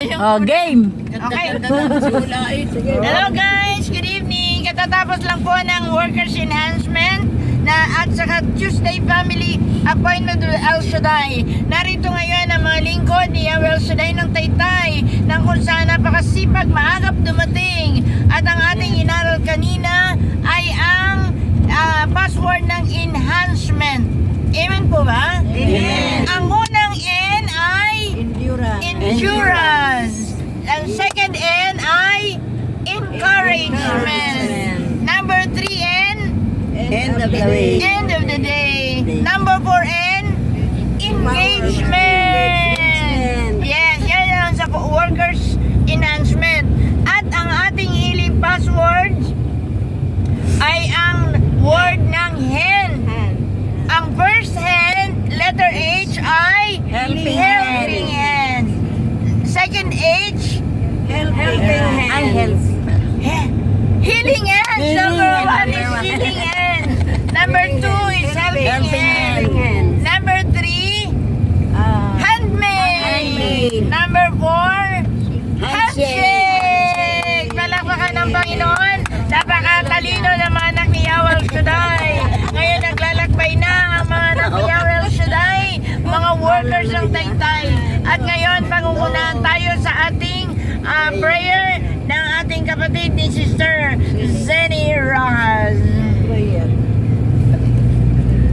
Oh, game. Okay. Hello guys, good evening. Katatapos lang po ng workers enhancement at saka Tuesday family appointment with El Shaddai. Narito ngayon ang mga lingkod ni El Shaddai ng Taytay nang kung saan napakasipag maagap dumating. At ang ating inaral kanina ay ang password ng enhancement. Amen po ba? Amen. Ang unang N ay endurance. Ang second N ay encouragement. Number 3 N, End of the day. end of the day. Number 4 N, engagement. Yes, yan ang sa workers enhancement. At ang ating healing password ay ang word ng hand. Ang first hand, letter H ay Helping hand. Second H, Helping hand. healing hand. Number 1 is healing hand. Number 2 is helping hand. Number 3, handmade. Number 4, handshake. Palakpakan ng Panginoon. Napakatalino ng mga anak ni Yahweh El Shaddai. Ngayon naglalakbay na ang mga anak ni Yahweh El Shaddai, mga workers ng Taytay. At ngayon pangungunahan tayo sa ating prayer ng ating kapatid ni Sister Zenny Rojas.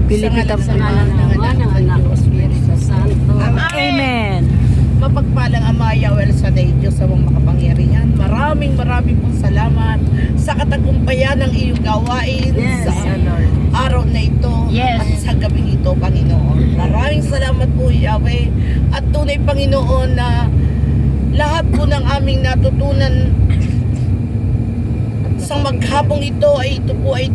Pilipita sa ngalan ng anak ng Espiritu Santo. Amen. Mapagpalang Ama Yahweh El Shaddai, Diyos sa mga makapangyarihan. Maraming pong salamat sa katagumpayan ng iyong gawain sa araw na ito at sa gabing ito, Panginoon. Maraming salamat po, Yahweh. At tunay, Panginoon, na lahat po ng aming natutunan sa maghapong ito ay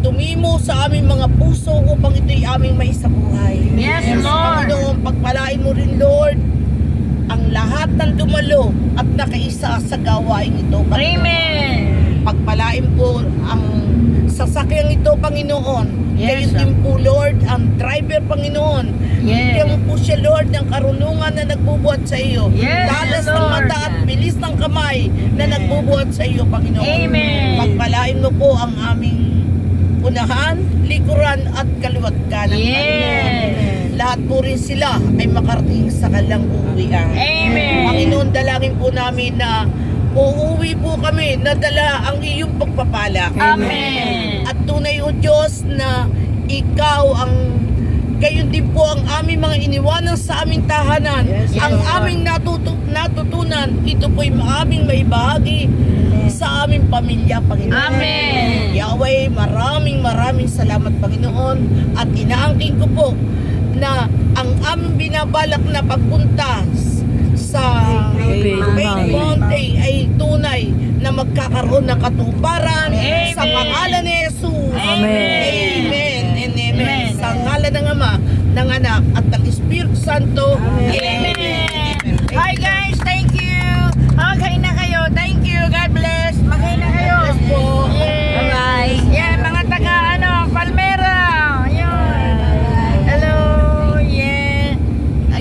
tumimo sa aming mga puso upang ito'y aming maisabuhay. Yes, Lord. Panginoon, pagpalain mo rin, Lord, ang lahat ng dumalo at nakaisa sa gawain ito, Panginoon. Amen. Pagpalain po ang sasakyang ito, Panginoon. Yes, Gayon din po, Lord, ang driver, Panginoon. Yes. Bigyan mo po siya, Lord, ng karunungan na nagbubuhat sa iyo. Yes, Talas ng Lord. mata at bilis ng kamay na nagbubuhat sa iyo, Panginoon. Amen. Pagpalain mo po ang aming unahan, likuran at kaliwat kanan, Panginoon. Yes. Lahat po rin sila ay makarating sa kanilang uuwian. Amen. Panginoon, dalangin po namin na uuwi po kami na dala ang iyong pagpapala. Amen. At tunay, O Diyos, na ikaw ang gayon din po ang aming mga iniwanan sa aming tahanan. Ang aming natutunan, ito po'y aming maibahagi sa aming pamilya, Panginoon. Amen. Yahweh, maraming salamat, Panginoon. At inaangkin ko po na ang aming binabalak na pagpunta sa Faith Faith Mountain ay tunay na magkakaroon ng katuparan sa pangalan ni Jesus. Amen. Amen and amen. Amen. Sa ngalan ng Ama, ng Anak at ng Espiritu Santo. Amen. Hi guys, thank you. Magkain na kayo. Thank you. God bless. Magkain na kayo. Bless po. Yes. Bye-bye. Yeah, mga taga Palmera. Yun. Hello. Yeah.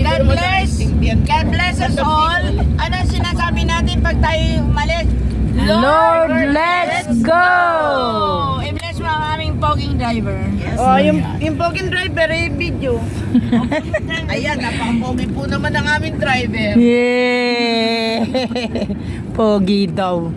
God bless. God bless us all. Ano sinasabi natin pag tayo umalis? Lord, let's go! I-bless mo ang aming poging driver. Oh, yung poging driver, video. Ayan, napakapogi po naman ang aming driver. Yeah! Pogi daw.